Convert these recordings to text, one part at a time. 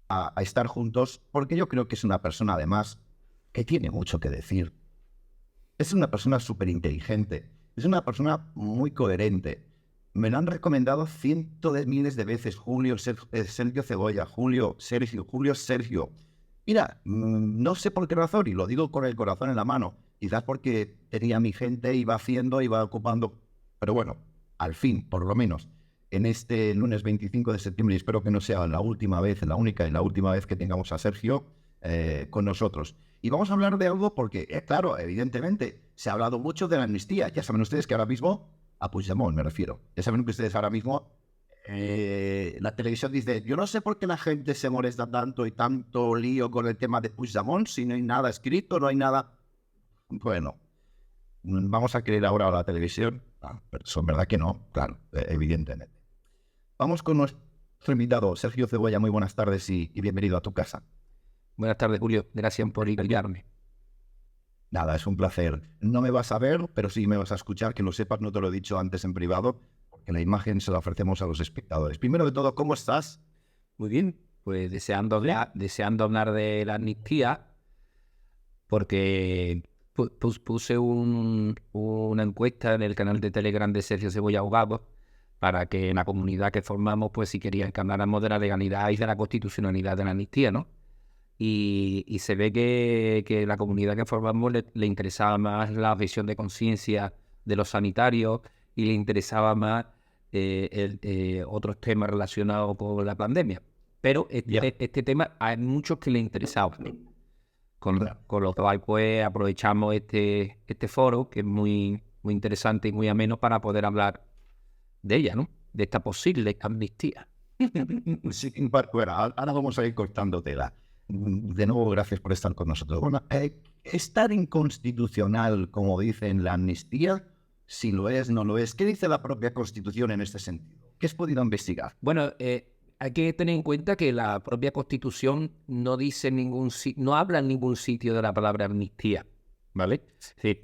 a estar juntos porque yo creo que es una persona, además, que tiene mucho que decir. Es una persona súper inteligente, es una persona muy coherente. Me lo han recomendado cientos de miles de veces. Sergio Cebolla, Julio Sergio. Mira, no sé por qué razón, y lo digo con el corazón en la mano. Quizás porque tenía mi gente, iba haciendo, iba ocupando. Pero bueno, al fin, por lo menos, en este lunes 25 de septiembre, y espero que no sea la última vez, la única y la última vez que tengamos a Sergio con nosotros. Y vamos a hablar de algo porque, claro, evidentemente, se ha hablado mucho de la amnistía. Ya saben ustedes que ahora mismo, a Puigdemont me refiero, ya saben que ustedes ahora mismo, la televisión dice, yo no sé por qué la gente se molesta tanto y tanto lío con el tema de Puigdemont, si no hay nada escrito, no hay nada. Bueno, vamos a creer ahora a la televisión. Pero eso en verdad que no, claro, evidentemente. Vamos con nuestro invitado, Sergio Cebolla. Muy buenas tardes y bienvenido a tu casa. Buenas tardes, Julio. Gracias por invitarme. Nada, es un placer. No me vas a ver, pero sí me vas a escuchar, que lo sepas, no te lo he dicho antes en privado, porque la imagen se la ofrecemos a los espectadores. Primero de todo, ¿cómo estás? Muy bien, pues deseando hablar de la amnistía, porque puse una encuesta en el canal de Telegram de Sergio Cebolla Abogado para que en la comunidad que formamos, pues si querían que habláramos de la legalidad y de la constitucionalidad de la amnistía, ¿no? Y se ve que la comunidad que formamos le interesaba más la objeción de conciencia de los sanitarios y le interesaba más otros temas relacionados con la pandemia. Pero este tema hay muchos que le interesaba. Con lo cual, pues aprovechamos este foro, que es muy interesante y muy ameno para poder hablar de ella, ¿no? De esta posible amnistía. Sí, bueno, ahora vamos a ir cortando tela. De nuevo, gracias por estar con nosotros. Bueno, ¿es tan inconstitucional como dicen la amnistía? Si lo es, no lo es. ¿Qué dice la propia Constitución en este sentido? ¿Qué has podido investigar? Bueno, hay que tener en cuenta que la propia Constitución no dice no habla en ningún sitio de la palabra amnistía, ¿vale? Sí,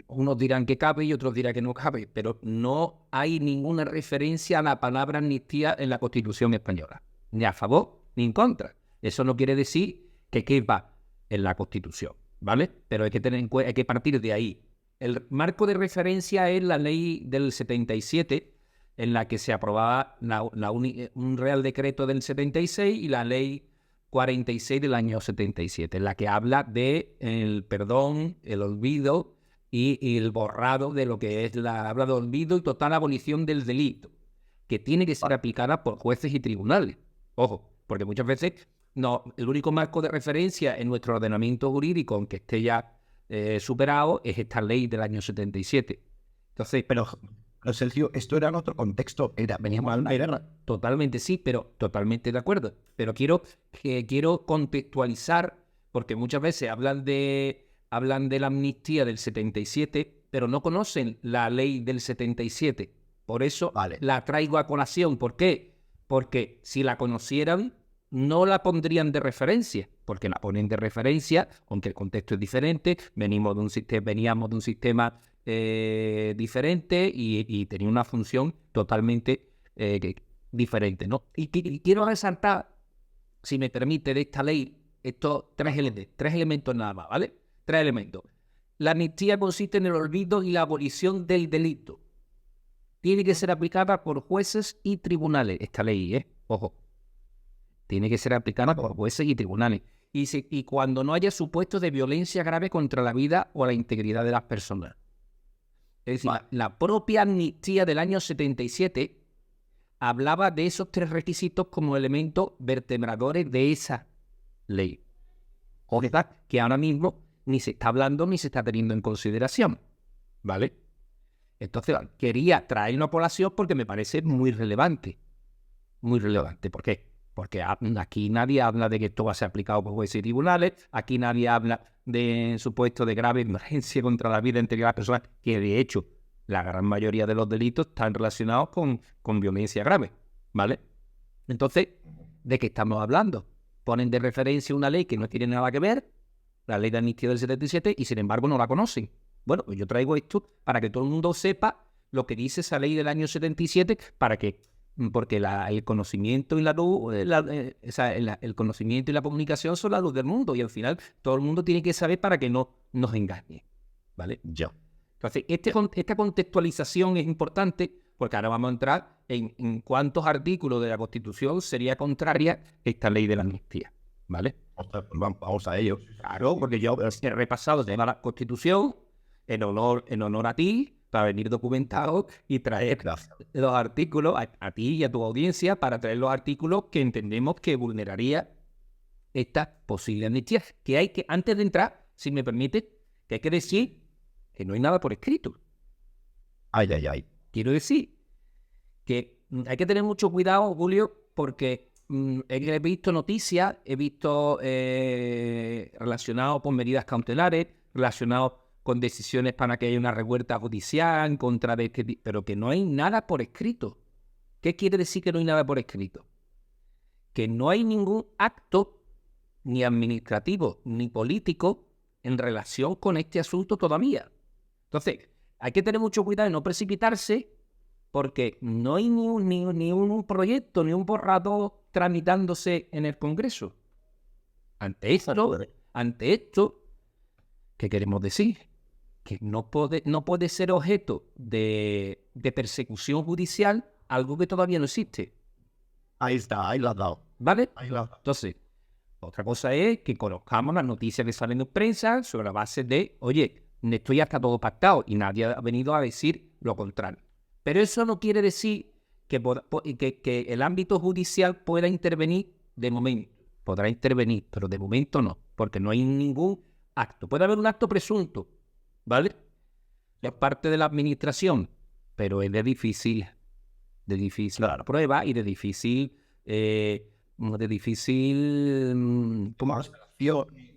unos dirán que cabe y otros dirán que no cabe, pero no hay ninguna referencia a la palabra amnistía en la Constitución española, ni a favor ni en contra. Eso no quiere decir que quepa en la Constitución, ¿vale? Pero hay que tener en cuenta, hay que partir de ahí. El marco de referencia es la ley del 77, en la que se aprobaba un Real Decreto del 76 y la Ley 46 del año 77, en la que habla de el perdón, el olvido y el borrado de lo que es habla de olvido y total abolición del delito, que tiene que ser aplicada por jueces y tribunales. Ojo, porque muchas veces no, el único marco de referencia en nuestro ordenamiento jurídico, aunque esté ya superado, es esta ley del año 77. Entonces, Pero, Sergio, esto era en otro contexto. Veníamos a una guerra. totalmente sí, pero totalmente de acuerdo. Pero quiero contextualizar, porque muchas veces hablan de la amnistía del 77, pero no conocen la ley del 77. Por eso Vale. la traigo a colación. ¿Por qué? Porque si la conocieran, no la pondrían de referencia, porque la ponen de referencia, aunque el contexto es diferente. Veníamos de un sistema diferente y tenía una función totalmente diferente, ¿no? Y quiero resaltar, si me permite, de esta ley, estos tres elementos nada más, ¿vale? Tres elementos. La amnistía consiste en el olvido y la abolición del delito. Tiene que ser aplicada por jueces y tribunales, esta ley, ojo. Tiene que ser aplicada por jueces y tribunales. Y cuando no haya supuestos de violencia grave contra la vida o la integridad de las personas. Es decir, la propia amnistía del año 77 hablaba de esos tres requisitos como elementos vertebradores de esa ley. Cosa que ahora mismo ni se está hablando ni se está teniendo en consideración. ¿Vale? Entonces, quería traerlo a colación porque me parece muy relevante. Muy relevante. ¿Por qué? Porque aquí nadie habla de que esto va a ser aplicado por jueces y tribunales, aquí nadie habla de supuesto de grave violencia contra la vida integral de las personas, que de hecho la gran mayoría de los delitos están relacionados con violencia grave, ¿vale? Entonces, ¿de qué estamos hablando? Ponen de referencia una ley que no tiene nada que ver, la ley de amnistía del 77, y sin embargo no la conocen. Bueno, pues yo traigo esto para que todo el mundo sepa lo que dice esa ley del año 77, para que porque el conocimiento y la luz, el conocimiento y la comunicación son la luz del mundo, y al final todo el mundo tiene que saber para que no nos engañe, ¿vale? Ya. Entonces, esta contextualización es importante, porque ahora vamos a entrar en cuántos artículos de la Constitución sería contraria esta ley de la amnistía, ¿vale? Vamos a ello. Claro, porque yo he repasado toda la Constitución en honor a ti, para venir documentado y traer los artículos a ti y a tu audiencia, para traer los artículos que entendemos que vulneraría esta posible amnistía. Que hay que, antes de entrar, si me permite, que hay que decir que no hay nada por escrito. Ay. Quiero decir que hay que tener mucho cuidado, Julio, porque he visto noticias, he visto relacionados con medidas cautelares, relacionados con decisiones para que haya una revuelta judicial en contra de este tipo, pero que no hay nada por escrito. ¿Qué quiere decir que no hay nada por escrito? Que no hay ningún acto, ni administrativo, ni político, en relación con este asunto todavía. Entonces, hay que tener mucho cuidado de no precipitarse, porque no hay ni un proyecto, ni un borrador tramitándose en el Congreso. Ante esto, ¿qué queremos decir? Que no puede ser objeto de persecución judicial algo que todavía no existe. Ahí está, ahí lo has dado. ¿Vale? Ahí lo has dado. Entonces, otra cosa es que conozcamos las noticias que salen en prensa sobre la base de, oye, esto ya está todo pactado y nadie ha venido a decir lo contrario. Pero eso no quiere decir que el ámbito judicial pueda intervenir de momento. Podrá intervenir, pero de momento no, porque no hay ningún acto. Puede haber un acto presunto, ¿vale? Es parte de la administración, pero es de difícil prueba y de difícil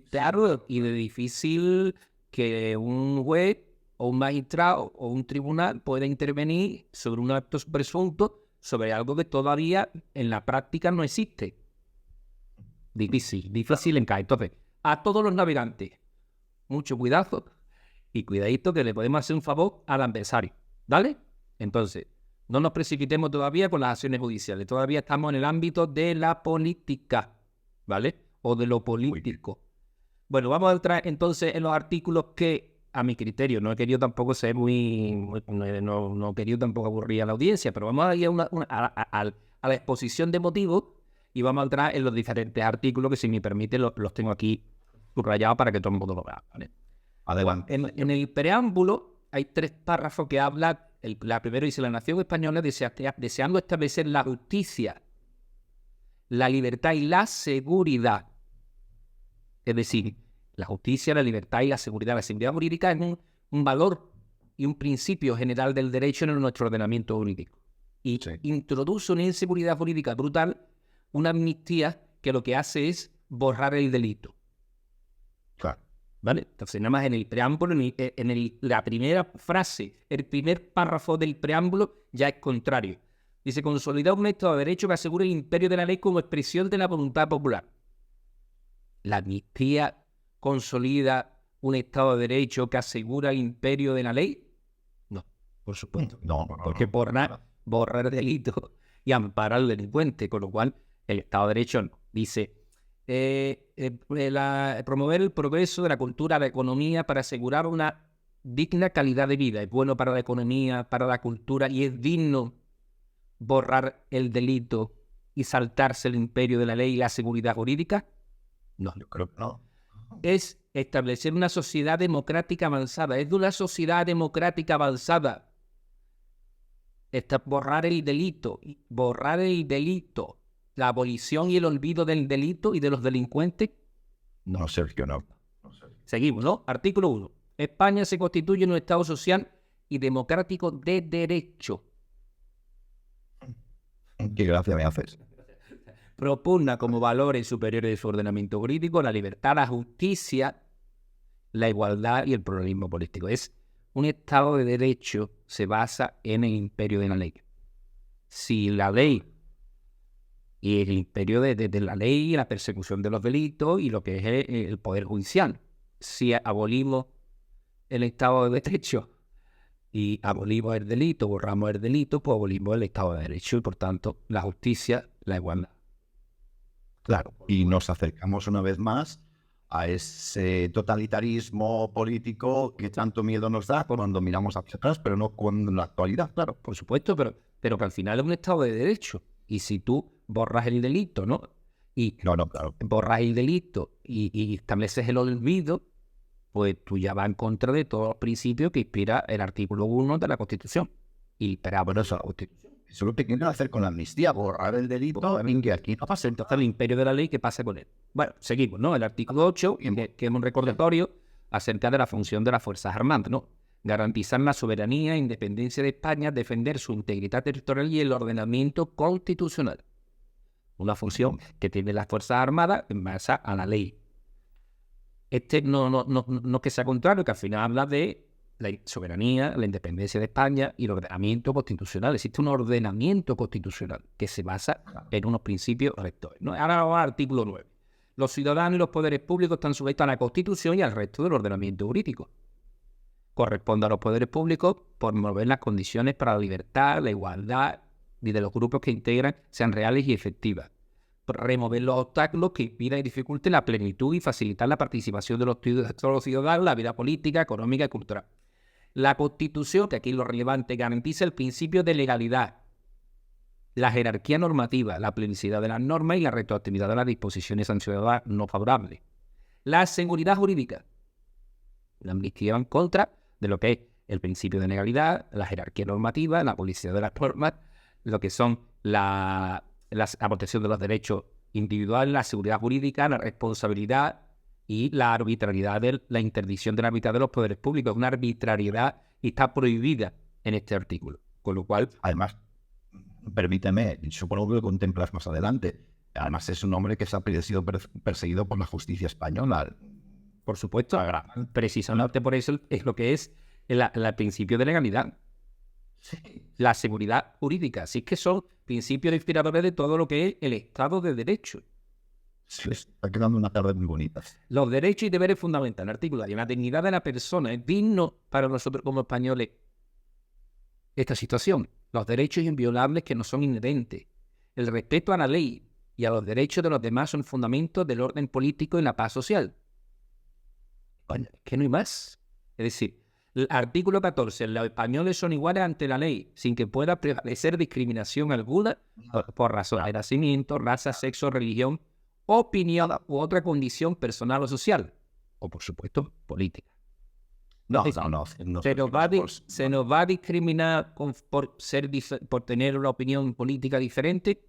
claro, y de difícil que un juez o un magistrado o un tribunal pueda intervenir sobre un acto presunto, sobre algo que todavía en la práctica no existe. Difícil encaje. Entonces, a todos los navegantes, mucho cuidado y cuidadito que le podemos hacer un favor al adversario, ¿vale? Entonces, no nos precipitemos todavía con las acciones judiciales. Todavía estamos en el ámbito de la política, ¿vale? O de lo político. Bueno, vamos a entrar entonces en los artículos que, a mi criterio, no he querido tampoco ser no he querido tampoco aburrir a la audiencia, pero vamos a ir a la exposición de motivos y vamos a entrar en los diferentes artículos que, si me permite, los tengo aquí subrayados para que todo el mundo lo vea, ¿vale? Adelante. En el preámbulo hay 3 párrafos que hablan. La primera dice: la nación española deseando establecer la justicia, la libertad y la seguridad. Es decir, la justicia, la libertad y la seguridad. La seguridad jurídica es un valor y un principio general del derecho en nuestro ordenamiento jurídico. Y introduce una inseguridad jurídica brutal, una amnistía que lo que hace es borrar el delito. Claro. ¿Vale? Entonces, nada más en el preámbulo, la primera frase, el primer párrafo del preámbulo ya es contrario. Dice: consolidar un Estado de Derecho que asegure el imperio de la ley como expresión de la voluntad popular. ¿La amnistía consolida un Estado de Derecho que asegura el imperio de la ley? No, por supuesto. No. Porque borrar delito y amparar al delincuente, con lo cual el Estado de Derecho no. Dice: promover el progreso de la cultura, la economía, para asegurar una digna calidad de vida. Es bueno para la economía, para la cultura, y es digno borrar el delito y saltarse el imperio de la ley y la seguridad jurídica. No, yo creo que no. Es establecer una sociedad democrática avanzada. Es de una sociedad democrática avanzada borrar el delito, la abolición y el olvido del delito y de los delincuentes. No, Sergio, no. Seguimos, ¿no? Artículo 1. España se constituye en un Estado social y democrático de derecho. Qué gracia me haces. Propugna como valores superiores de su ordenamiento jurídico la libertad, la justicia, la igualdad y el pluralismo político. Es un Estado de derecho, se basa en el imperio de la ley. Si la ley y el imperio de la ley y la persecución de los delitos y lo que es el poder judicial, si abolimos el Estado de derecho y abolimos el delito, borramos el delito, pues abolimos el Estado de Derecho y, por tanto, la justicia, la igualdad. Claro, y nos acercamos una vez más a ese totalitarismo político que tanto miedo nos da cuando miramos hacia atrás, pero no cuando en la actualidad, claro. Por supuesto, pero que al final es un Estado de Derecho. Y si tú borras el delito, ¿no? Y No, claro. borras el delito y estableces el olvido, pues tú ya vas en contra de todos los principios que inspira el artículo 1 de la Constitución. Y esperamos Bueno, eso es lo que quieren hacer con la amnistía, borrar el delito, que aquí no pasa. entonces el imperio de la ley, ¿qué pasa con él? Bueno, seguimos, ¿no? El artículo 8, que es un recordatorio acerca de la función de las Fuerzas Armadas, ¿no? Garantizar la soberanía e independencia de España, defender su integridad territorial y el ordenamiento constitucional. Una función que tiene las Fuerzas Armadas en base a la ley. No que sea contrario, que al final habla de la soberanía, la independencia de España y el ordenamiento constitucional. Existe un ordenamiento constitucional que se basa en unos principios rectores, ¿no? Ahora vamos al artículo 9. Los ciudadanos y los poderes públicos están sujetos a la Constitución y al resto del ordenamiento jurídico. Corresponde a los poderes públicos promover las condiciones para la libertad, la igualdad y de los grupos que integran sean reales y efectivas. Remover los obstáculos que impidan y dificulten la plenitud y facilitar la participación de los ciudadanos en la vida política, económica y cultural. La Constitución, que aquí lo relevante, garantiza el principio de legalidad, la jerarquía normativa, la plenicidad de las normas y la retroactividad de las disposiciones sancionadas no favorables. La seguridad jurídica, la amnistía va en contra de lo que es el principio de legalidad, la jerarquía normativa, la publicidad de las normas, lo que son la protección de los derechos individuales, la seguridad jurídica, la responsabilidad y la arbitrariedad de la interdicción de la arbitrariedad de los poderes públicos. Una arbitrariedad y está prohibida en este artículo. Con lo cual, además, permíteme, supongo que lo contemplas más adelante. Además, es un hombre que se ha sido perseguido por la justicia española. Por supuesto, precisamente por eso es lo que es el principio de legalidad. Sí. La seguridad jurídica. Así que son principios inspiradores de todo lo que es el Estado de Derecho. Sí, está quedando una tarde muy bonita. Los derechos y deberes fundamentales. Artículo de la dignidad de la persona. Es digno para nosotros como españoles esta situación. Los derechos inviolables que no son inherentes. El respeto a la ley y a los derechos de los demás son fundamentos del orden político y la paz social. Bueno, es que no hay más. Es decir, el artículo 14. Los españoles son iguales ante la ley, sin que pueda prevalecer discriminación alguna por razón de nacimiento, raza, sexo, religión, opinión u otra condición personal o social. O, por supuesto, política. No. Se nos va a discriminar por tener una opinión política diferente.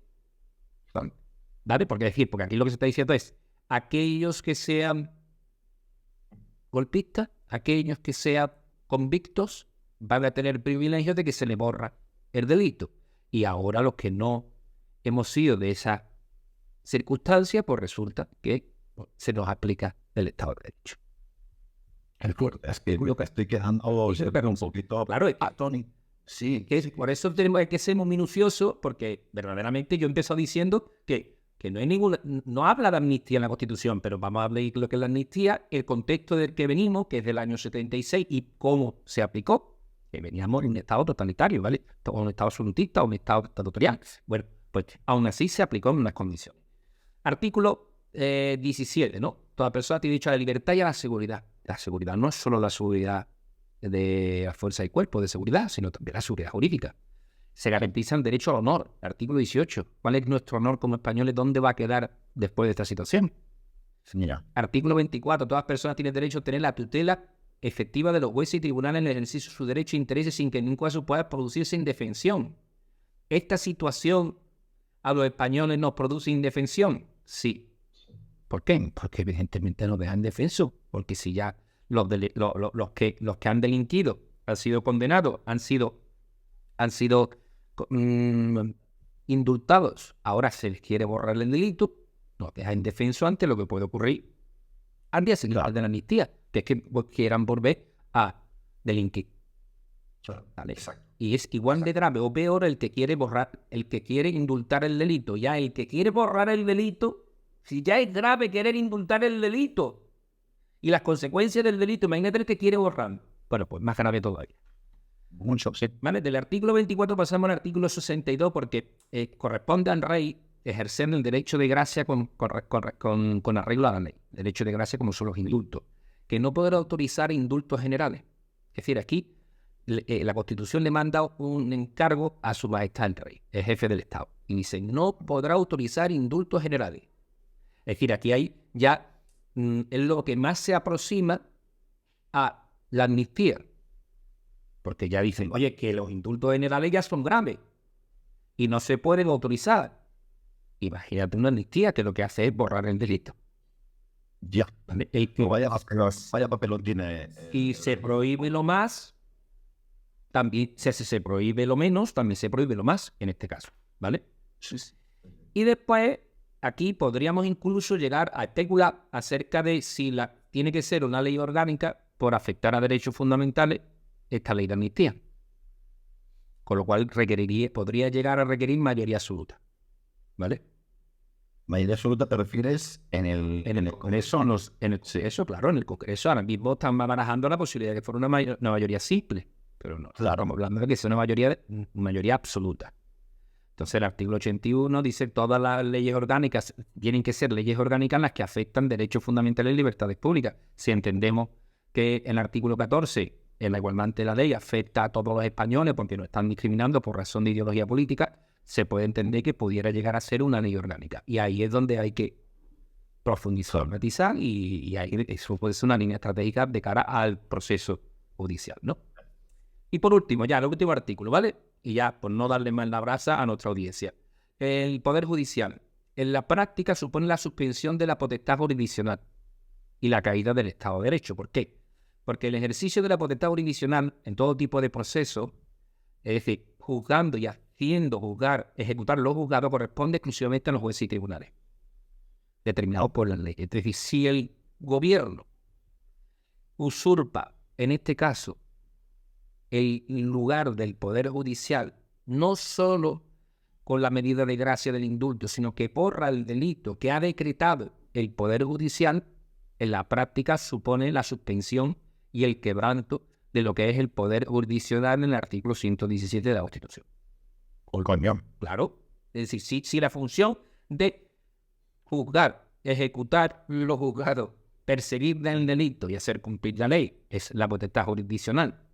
¿Vale? Porque aquí lo que se está diciendo es aquellos que sean golpistas, aquellos que sean convictos, van a tener el privilegio de que se le borra el delito. Y ahora los que no hemos sido de esa circunstancia, pues resulta que se nos aplica el Estado de Derecho. Es que lo que estoy quedando un poquito... Claro, Tony. Sí. Por eso tenemos que ser muy minuciosos, porque verdaderamente yo empiezo diciendo que no hay no habla de amnistía en la Constitución, pero vamos a hablar de lo que es la amnistía, el contexto del que venimos, que es del año 76, y cómo se aplicó, que veníamos en un Estado totalitario, ¿vale? O un Estado absolutista, o un Estado dictatorial. Bueno, pues aún así se aplicó en unas condiciones. Artículo 17, ¿no? Toda persona tiene derecho a la libertad y a la seguridad. La seguridad no es solo la seguridad de la fuerza y cuerpo de seguridad, sino también la seguridad jurídica. Se garantiza el derecho al honor. Artículo 18. ¿Cuál es nuestro honor como españoles? ¿Dónde va a quedar después de esta situación? Señora. Artículo 24. Todas las personas tienen derecho a tener la tutela efectiva de los jueces y tribunales en el ejercicio de sus derechos e intereses sin que en ningún caso pueda producirse indefensión. ¿Esta situación a los españoles nos produce indefensión? Sí. ¿Por qué? Porque evidentemente nos dejan indefensos. Porque si ya los que han delinquido han sido condenados, han sido indultados, ahora se les quiere borrar el delito, nos deja indefenso ante lo que puede ocurrir al día siguiente de la amnistía, que es que quieran volver a delinquir. ¿Vale? Y es igual de grave o peor el que quiere indultar el delito. Ya el que quiere borrar el delito, si ya es grave querer indultar el delito y las consecuencias del delito, imagínate el que quiere borrar. Bueno, pues más grave todavía. Mucho. ¿Vale? Del artículo 24 pasamos al artículo 62 porque corresponde al rey ejercer el derecho de gracia con arreglo a la ley. Derecho de gracia como son los indultos. Que no podrá autorizar indultos generales. Es decir, aquí la Constitución le manda un encargo a su majestad el rey, el jefe del Estado. Y dice, no podrá autorizar indultos generales. Es decir, aquí hay ya es lo que más se aproxima a la amnistía. Porque ya dicen, oye, que los indultos generales ya son graves y no se pueden autorizar. Imagínate una amnistía que lo que hace es borrar el delito. Ya. ¿Vale? Vaya papelón tiene. Y se prohíbe lo más, también se prohíbe lo menos, también se prohíbe lo más, en este caso. ¿Vale? Y después, aquí podríamos incluso llegar a especular acerca de si tiene que ser una ley orgánica por afectar a derechos fundamentales esta ley de amnistía. Con lo cual podría llegar a requerir mayoría absoluta. ¿Vale? Mayoría absoluta te refieres en el Congreso. Eso, claro, en el Congreso ahora mismo están barajando la posibilidad de que fuera una mayoría simple. Pero no, claro, estamos hablando de que sea una mayoría absoluta. Entonces el artículo 81 dice todas las leyes orgánicas tienen que ser leyes orgánicas las que afectan derechos fundamentales y libertades públicas. Si entendemos que el artículo 14, en la igualdad ante la ley, afecta a todos los españoles porque nos están discriminando por razón de ideología política, se puede entender que pudiera llegar a ser una ley orgánica. Y ahí es donde hay que profundizar, matizar y ahí eso puede ser una línea estratégica de cara al proceso judicial, ¿no? Y por último, ya el último artículo, ¿vale? Y ya, por no darle más la brasa a nuestra audiencia. El Poder Judicial, en la práctica, supone la suspensión de la potestad jurisdiccional y la caída del Estado de Derecho. ¿Por qué? Porque el ejercicio de la potestad jurisdiccional en todo tipo de procesos, es decir, juzgando y haciendo ejecutar los juzgados, corresponde exclusivamente a los jueces y tribunales, determinados por la ley. Es decir, si el gobierno usurpa, en este caso, el lugar del Poder Judicial, no solo con la medida de gracia del indulto, sino que borra el delito que ha decretado el Poder Judicial, en la práctica supone la suspensión y el quebranto de lo que es el Poder Jurisdiccional en el artículo 117 de la Constitución. Claro. Es decir, si la función de juzgar, ejecutar los juzgados, perseguir el delito y hacer cumplir la ley es la potestad jurisdiccional,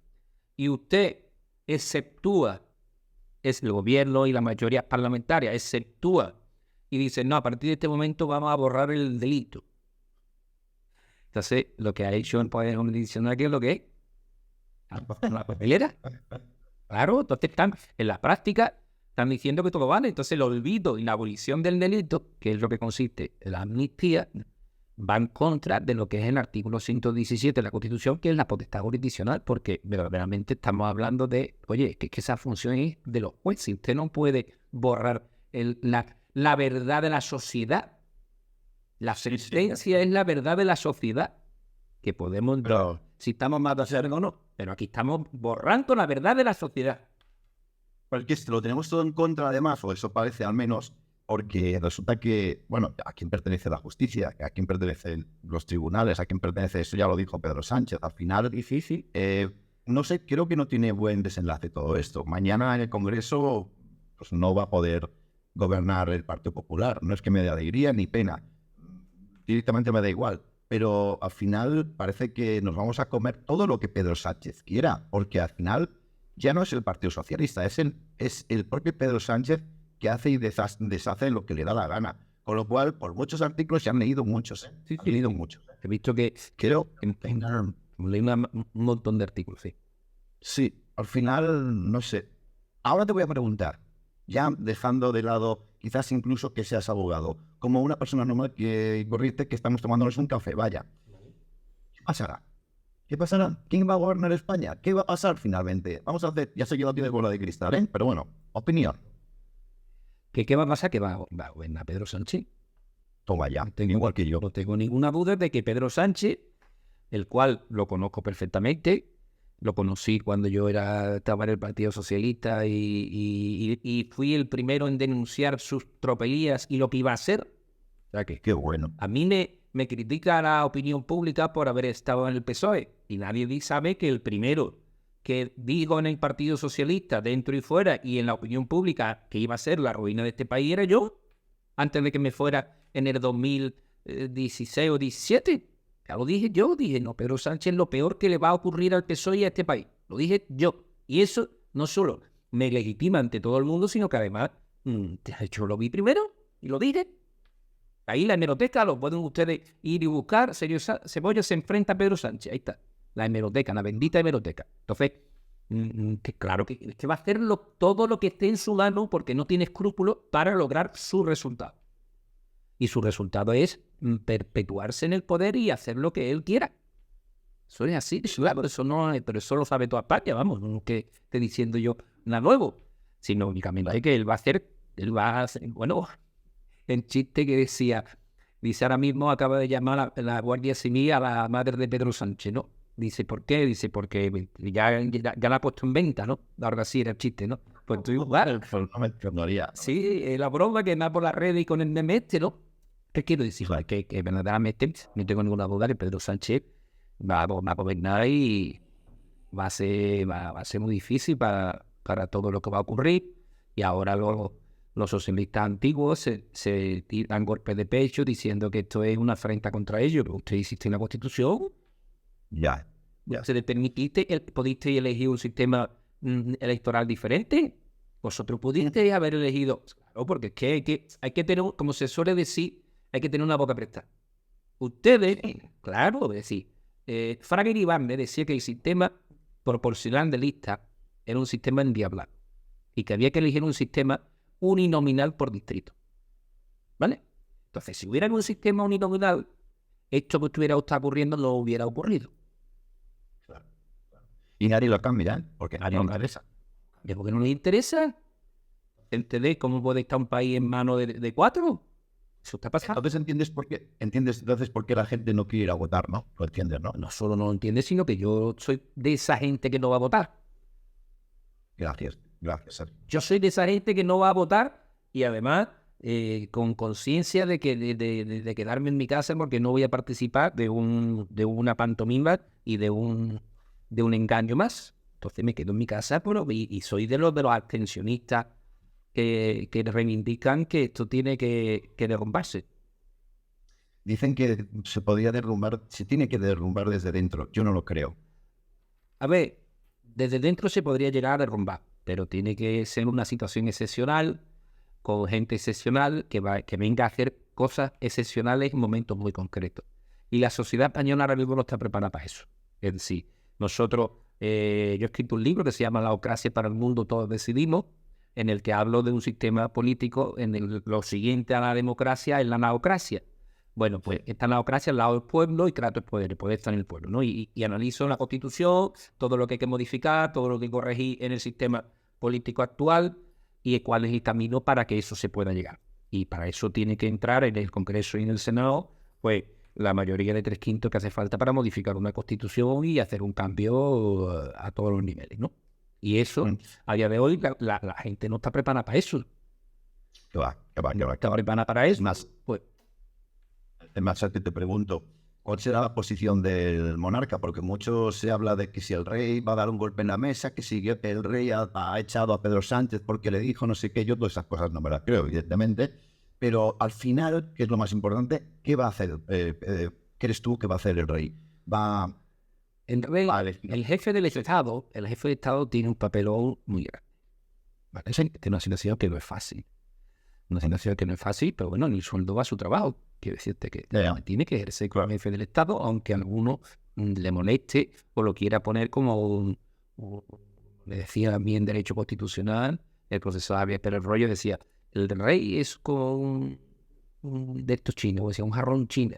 y usted exceptúa, es el gobierno y la mayoría parlamentaria, exceptúa y dice, no, a partir de este momento vamos a borrar el delito. Entonces, lo que ha hecho el Poder Jurisdiccional, ¿qué es lo que es? La papelera. Claro, entonces en la práctica están diciendo que todo vale. Entonces, el olvido y la abolición del delito, que es lo que consiste en la amnistía, va en contra de lo que es el artículo 117 de la Constitución, que es la potestad jurisdiccional, porque verdaderamente estamos hablando de, oye, que esa función es de los jueces. Usted no puede borrar la verdad de la sociedad. La sentencia es la verdad de la sociedad, que podemos, si estamos más de acuerdo o no, pero aquí estamos borrando la verdad de la sociedad. Porque lo tenemos todo en contra, además, o eso parece al menos, porque resulta que, bueno, ¿a quién pertenece la justicia? ¿A quién pertenecen los tribunales? ¿A quién pertenece? Eso ya lo dijo Pedro Sánchez. Al final, difícil. No sé, creo que no tiene buen desenlace todo esto. Mañana en el Congreso pues no va a poder gobernar el Partido Popular. No es que me dé alegría ni pena. Directamente me da igual. Pero al final parece que nos vamos a comer todo lo que Pedro Sánchez quiera, porque al final ya no es el Partido Socialista, es el propio Pedro Sánchez que hace y deshace lo que le da la gana. Con lo cual, por muchos artículos se han leído muchos. Sí, han leído muchos. He visto que Creo leí un montón de artículos, sí. Sí, al final, no sé. Ahora te voy a preguntar, ya dejando de lado, quizás incluso que seas abogado, como una persona normal que corriente que estamos tomándonos un café, vaya. ¿Qué pasará? ¿Qué pasará? ¿Quién va a gobernar España? ¿Qué va a pasar finalmente? Vamos a hacer, ya sé que no tienes bola de cristal, ¿eh? Pero bueno, opinión. ¿Qué va a pasar? Que va a gobernar Pedro Sánchez. Toma ya, igual que yo. No tengo ninguna duda de que Pedro Sánchez, el cual lo conozco perfectamente, lo conocí cuando yo estaba en el Partido Socialista y fui el primero en denunciar sus tropelías y lo que iba a hacer. O sea que Qué bueno. a mí me critica la opinión pública por haber estado en el PSOE y nadie sabe que el primero que dijo en el Partido Socialista, dentro y fuera, y en la opinión pública, que iba a ser la ruina de este país, era yo, antes de que me fuera en el 2016 o 17. Ya lo dije yo, dije, no, Pedro Sánchez es lo peor que le va a ocurrir al PSOE y a este país. Lo dije yo. Y eso no solo me legitima ante todo el mundo, sino que además, yo lo vi primero y lo dije. Ahí la hemeroteca, lo pueden ustedes ir y buscar. Sergio Cebolla se enfrenta a Pedro Sánchez. Ahí está. La hemeroteca, la bendita hemeroteca. Entonces, que claro que va a hacer todo lo que esté en su mano porque no tiene escrúpulos para lograr su resultado. Y su resultado es perpetuarse en el poder y hacer lo que él quiera. Eso es así, claro, eso no, pero eso lo sabe toda España, vamos, no que esté diciendo yo nada nuevo, sino únicamente que él va a hacer, bueno, el chiste que dice ahora mismo acaba de llamar a la Guardia Civil a la madre de Pedro Sánchez, ¿no? Dice, ¿por qué? Dice, porque ya la ha puesto en venta, ¿no? Ahora sí era el chiste, ¿no? Pues tú igual. No me entendería. Sí, la broma que va por las redes y con el meme este, ¿no? ¿Qué quiero decir? Que verdaderamente no tengo ninguna duda que Pedro Sánchez va a gobernar y va a ser muy difícil para todo lo que va a ocurrir. Y ahora los socialistas antiguos se tiran golpes de pecho diciendo que esto es una afrenta contra ellos. Pero usted hiciste una constitución. Ya. Se le pudisteis elegir un sistema electoral diferente. Vosotros pudisteis haber elegido. Claro, porque es que hay que tener, como se suele decir, hay que tener una boca prestada. Ustedes, claro, decir, Fraga Iván me decía que el sistema proporcional de lista era un sistema endiablado y que había que elegir un sistema uninominal por distrito. ¿Vale? Entonces, si hubiera un sistema uninominal, esto que estuviera ocurriendo no hubiera ocurrido. Claro. Y nadie lo cambia, ¿eh? Porque nadie le interesa. ¿Y por qué no les interesa? ¿Entendés cómo puede estar un país en manos de cuatro? Eso está pasando. Entonces entiendes por qué la gente no quiere ir a votar, ¿no? Lo entiendes, ¿no? No solo no lo entiendes, sino que yo soy de esa gente que no va a votar. Gracias, Sergio. Yo soy de esa gente que no va a votar y además con conciencia de quedarme en mi casa porque no voy a participar de una pantomima y de un engaño más. Entonces me quedo en mi casa y soy de los abstencionistas que reivindican que esto tiene que derrumbarse. Dicen que se podía derrumbar, se tiene que derrumbar desde dentro. Yo no lo creo. A ver, desde dentro se podría llegar a derrumbar, pero tiene que ser una situación excepcional, con gente excepcional que venga a hacer cosas excepcionales en momentos muy concretos. Y la sociedad española ahora mismo no está preparada para eso. Es decir, nosotros, yo he escrito un libro que se llama La Ocracia para el mundo, todos decidimos, en el que hablo de un sistema político en lo siguiente a la democracia es la naocracia. Bueno, pues esta naocracia al lado del pueblo y trato el poder está en el pueblo, ¿no? Y analizo la Constitución, todo lo que hay que modificar, todo lo que hay que corregir en el sistema político actual y cuál es el camino para que eso se pueda llegar. Y para eso tiene que entrar en el Congreso y en el Senado, pues la mayoría de 3/5 que hace falta para modificar una Constitución y hacer un cambio a todos los niveles, ¿no? Y eso, a día de hoy, la gente no está preparada para eso. Que va. Está preparada para eso. Es más, que te pregunto, ¿cuál será la posición del monarca? Porque mucho se habla de que si el rey va a dar un golpe en la mesa, que si el rey ha echado a Pedro Sánchez porque le dijo no sé qué, yo todas esas cosas no me las creo, evidentemente. Pero al final, que es lo más importante, ¿qué va a hacer? ¿Qué crees tú que va a hacer el rey? El jefe del Estado tiene un papelón muy grande. ¿Vale? Tiene una situación que no es fácil. Una situación que no es fácil, pero bueno, el sueldo va a su trabajo. Quiero decirte que tiene que ejercer como jefe del Estado, aunque a alguno le moleste o lo quiera poner como le decía a mí en Derecho Constitucional, el profesor Javier Pérez Royo decía, el rey es como un de estos chinos, decía, un jarrón chino,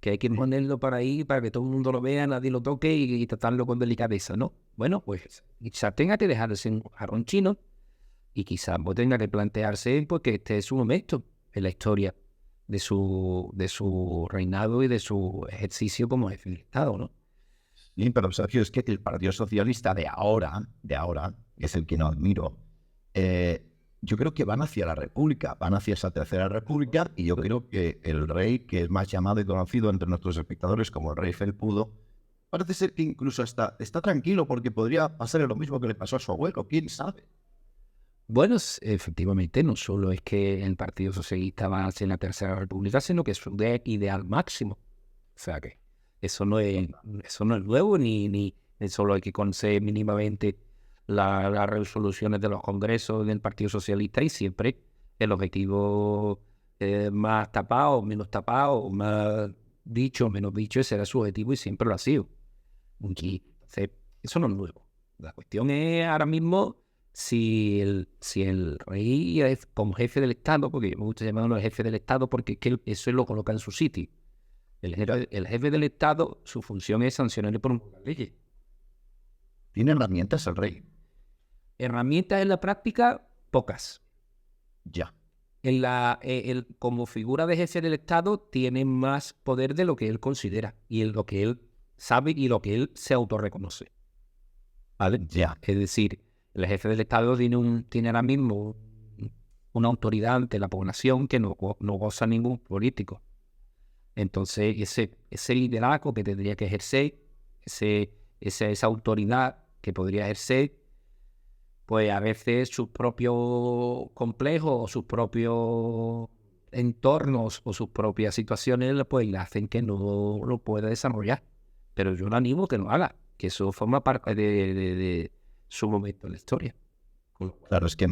que hay que ponerlo para ahí, para que todo el mundo lo vea, nadie lo toque y tratarlo con delicadeza, ¿no? Bueno, pues quizás tenga que dejarse un jarrón chino y quizás tenga que plantearse porque este es su momento en la historia de su reinado y de su ejercicio como jefe del Estado, ¿no? Sí, pero Sergio, es que el Partido Socialista de ahora, que es el que no admiro, yo creo que van hacia la República, van hacia esa tercera República, y yo creo que el rey, que es más llamado y conocido entre nuestros espectadores como el rey felpudo, parece ser que incluso está tranquilo porque podría pasar lo mismo que le pasó a su abuelo, quién sabe. Bueno, efectivamente, no solo es que el Partido Socialista va hacia la Tercera República, sino que es un ideal máximo. O sea que eso no es nuevo, ni solo hay que conocer mínimamente las resoluciones de los congresos del Partido Socialista y siempre el objetivo más tapado, menos tapado, más dicho, menos dicho, ese era su objetivo y siempre lo ha sido. Y, entonces, eso no es nuevo. La cuestión es ahora mismo si el rey es como jefe del Estado, porque me gusta llamarlo el jefe del Estado porque es que eso lo coloca en su sitio. El jefe del Estado, su función es sancionar y promulgar leyes. Tiene herramientas el rey. Herramientas en la práctica, pocas. Ya. Como figura de jefe del Estado, tiene más poder de lo que él considera y lo que él sabe y lo que él se autorreconoce. ¿Vale? Ya. Es decir, el jefe del Estado tiene ahora mismo una autoridad ante la población que no goza ningún político. Entonces, ese liderazgo que tendría que ejercer, esa autoridad que podría ejercer, pues a veces sus propios complejos o sus propios entornos o sus propias situaciones pues le hacen que no lo pueda desarrollar. Pero yo le animo que lo haga, que eso forma parte de su momento en la historia. Claro, es que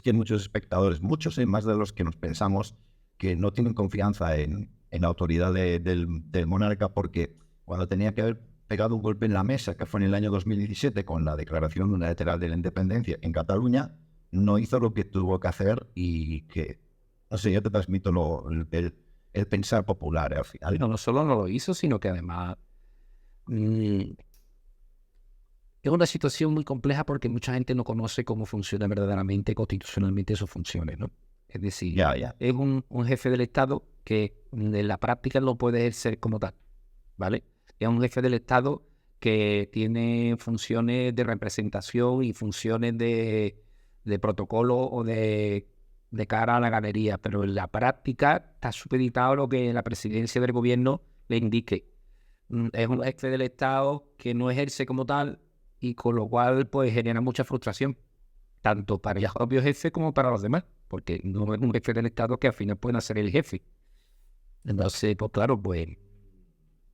hay muchos espectadores, muchos, más de los que nos pensamos, que no tienen confianza en la autoridad del monarca, porque cuando tenía que haber pegado un golpe en la mesa, que fue en el año 2017, con la declaración unilateral de la independencia en Cataluña, no hizo lo que tuvo que hacer y que, no sé, yo te transmito el pensar popular al final. No solo no lo hizo, sino que además es una situación muy compleja porque mucha gente no conoce cómo funciona verdaderamente, constitucionalmente sus funciones, ¿no? Es decir, es un jefe del Estado que en la práctica no puede ejercer como tal, ¿vale? Es un jefe del Estado que tiene funciones de representación y funciones de protocolo o de cara a la galería, pero en la práctica está supeditado a lo que la presidencia del gobierno le indique. Es un jefe del Estado que no ejerce como tal y con lo cual pues genera mucha frustración, tanto para el propio jefe como para los demás, porque no es un jefe del Estado que al final pueden ser el jefe. Entonces, pues claro, pues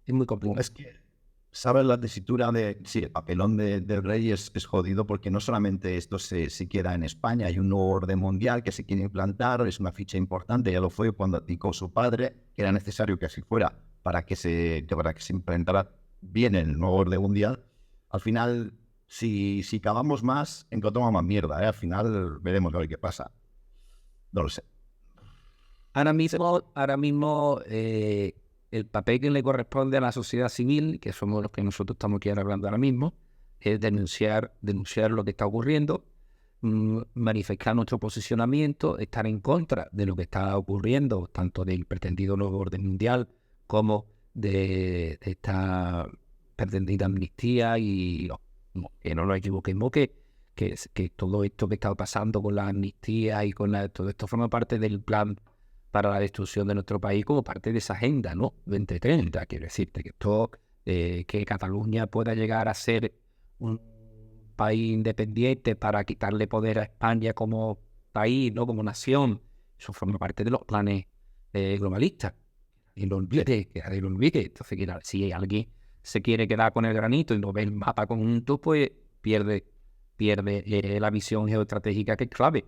es muy complicado. Es que, ¿sabes? La tesitura el papelón del rey es jodido porque no solamente esto se queda en España, hay un nuevo orden mundial que se quiere implantar, es una ficha importante, ya lo fue cuando abdicó su padre, que era necesario que así fuera para que se implementara bien el nuevo orden mundial. Al final, si cavamos más, encontramos más mierda, ¿eh? Al final veremos a ver qué pasa. No lo sé. Ahora mismo el papel que le corresponde a la sociedad civil, que somos los que nosotros estamos aquí hablando ahora mismo, es denunciar lo que está ocurriendo, manifestar nuestro posicionamiento, estar en contra de lo que está ocurriendo, tanto del pretendido nuevo orden mundial como de esta pretendida amnistía y que no nos equivoquemos que todo esto que está pasando con la amnistía y todo esto forma parte del plan para la destrucción de nuestro país como parte de esa agenda, ¿no? 2030, quiero decirte que esto, que Cataluña pueda llegar a ser un país independiente para quitarle poder a España como país, ¿no? Como nación, eso forma parte de los planes globalistas. Y lo olvide, que nadie lo olvide. Entonces, si alguien se quiere quedar con el granito y no ve el mapa conjunto, pues pierde la visión geoestratégica que es clave.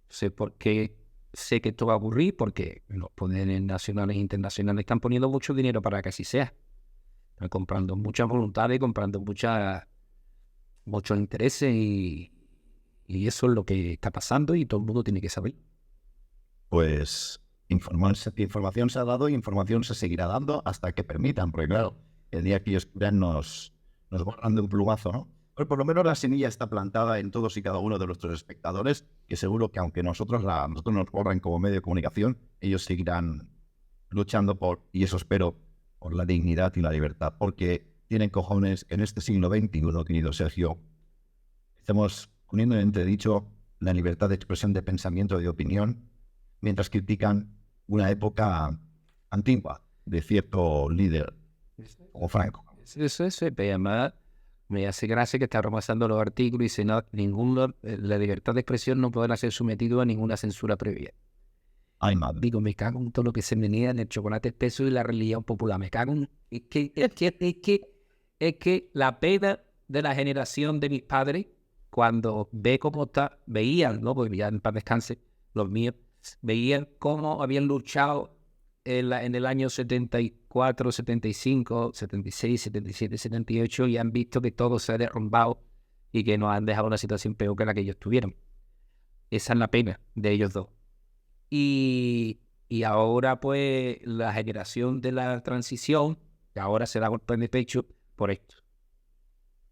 Sé por qué sé que esto va a ocurrir, porque los poderes nacionales e internacionales están poniendo mucho dinero para que así sea. Están comprando muchas voluntades, comprando muchos intereses y eso es lo que está pasando y todo el mundo tiene que saber. Pues información se ha dado y información se seguirá dando hasta que permitan, porque claro, el día que ellos quieran nos borran de un plumazo, ¿no? Pero por lo menos la semilla está plantada en todos y cada uno de nuestros espectadores, que seguro que aunque nosotros nos borran como medio de comunicación, ellos seguirán luchando y eso espero, por la dignidad y la libertad, porque tienen cojones en este siglo XXI, querido Sergio. Estamos poniendo en entredicho la libertad de expresión de pensamiento y de opinión, mientras critican una época antigua de cierto líder como Franco. Eso, pero además me hace gracia que está repasando los artículos y dice, no, la libertad de expresión no podrá ser sometido a ninguna censura previa. Ay, madre. Digo, me cago en todo lo que se menea en el chocolate espeso y la religión popular. Me cago en... Es que la pena de la generación de mis padres, cuando veían, ¿no? Porque ya en paz descanse, los míos, veían cómo habían luchado en el año 74, 75, 76, 77, 78 y han visto que todo se ha derrumbado y que nos han dejado una situación peor que la que ellos tuvieron. Esa es la pena de ellos dos. Y ahora, pues, la generación de la transición, que ahora se da golpe en el pecho por esto.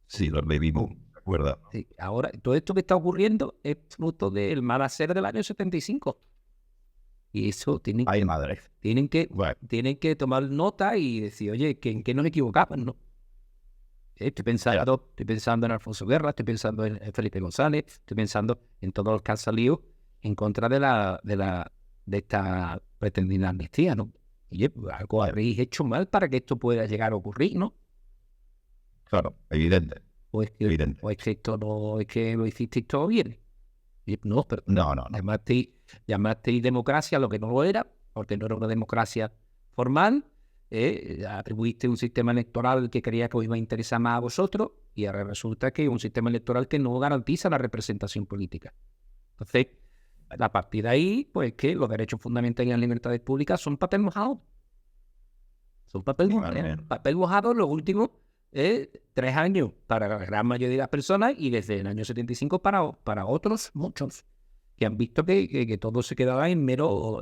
Sí, los baby boom, ¿de acuerdo? Sí, ahora, todo esto que está ocurriendo es fruto del mal hacer del año 75. Y eso tienen Ay, madre. Bueno, que tomar nota y decir, oye, ¿en qué nos equivocamos, no? Estoy pensando en Alfonso Guerra, estoy pensando en Felipe González, estoy pensando en todos los que han salido en contra de esta pretendida amnistía, ¿no? Oye, pues algo habréis hecho mal para que esto pueda llegar a ocurrir, ¿no? claro, evidente. Evidente. O es que esto no, es que lo hicisteis todo bien. Y no, pero No. llamasteis democracia lo que no lo era, porque no era una democracia formal. Atribuiste un sistema electoral que creía que os iba a interesar más a vosotros y ahora resulta que es un sistema electoral que no garantiza la representación política. Entonces, a partir de ahí, pues que los derechos fundamentales y las libertades públicas son papel mojado. Son papel mojado. Papel mojado los últimos 3 años para la gran mayoría de las personas y desde el año 75 para otros muchos que han visto que todo se quedaba en mero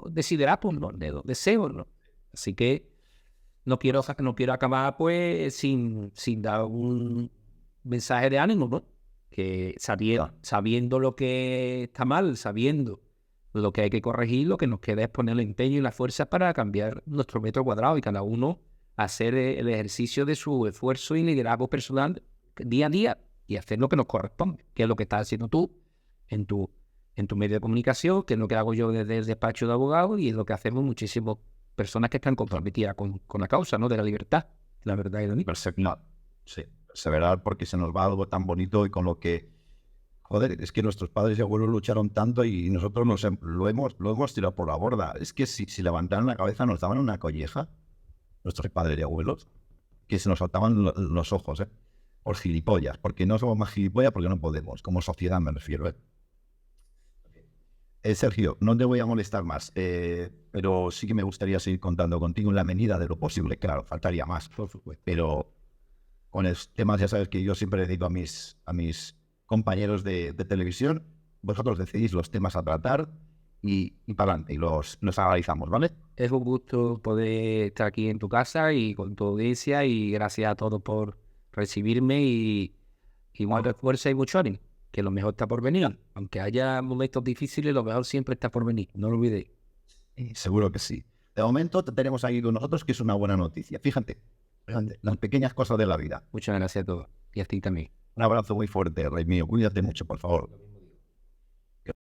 desideratum, ¿no? De deseos, ¿no? Así que no quiero acabar pues sin dar un mensaje de ánimo, ¿no? Que sabiendo lo que está mal, sabiendo lo que hay que corregir, lo que nos queda es poner el empeño y la fuerza para cambiar nuestro metro cuadrado y cada uno hacer el ejercicio de su esfuerzo y liderazgo personal día a día y hacer lo que nos corresponde, que es lo que estás haciendo tú en tu medio de comunicación, que es lo que hago yo desde el despacho de abogado y es lo que hacemos muchísimas personas que están comprometidas con la causa, ¿no? De la libertad, la verdad y la vida. Sí, perseverar porque se nos va algo tan bonito y con lo que, joder, es que nuestros padres y abuelos lucharon tanto y nosotros lo hemos tirado por la borda. Es que si levantaran la cabeza nos daban una colleja, nuestros padres y abuelos, que se nos saltaban los ojos, por gilipollas, porque no somos más gilipollas porque no podemos, como sociedad me refiero, Sergio, no te voy a molestar más, pero sí que me gustaría seguir contando contigo en la medida de lo posible, claro, faltaría más, por supuesto. Pero con el tema, ya sabes que yo siempre le digo a mis compañeros de televisión, vosotros decidís los temas a tratar y para adelante, y los analizamos, ¿vale? Es un gusto poder estar aquí en tu casa y con tu audiencia y gracias a todos por recibirme y mucha fuerza y mucho ánimo, que lo mejor está por venir. Aunque haya momentos difíciles, lo mejor siempre está por venir, no lo olvidéis. Seguro que sí. De momento te tenemos aquí con nosotros, que es una buena noticia. Fíjate, las pequeñas cosas de la vida. Muchas gracias a todos y a ti también. Un abrazo muy fuerte, Rey mío. Cuídate mucho, por favor.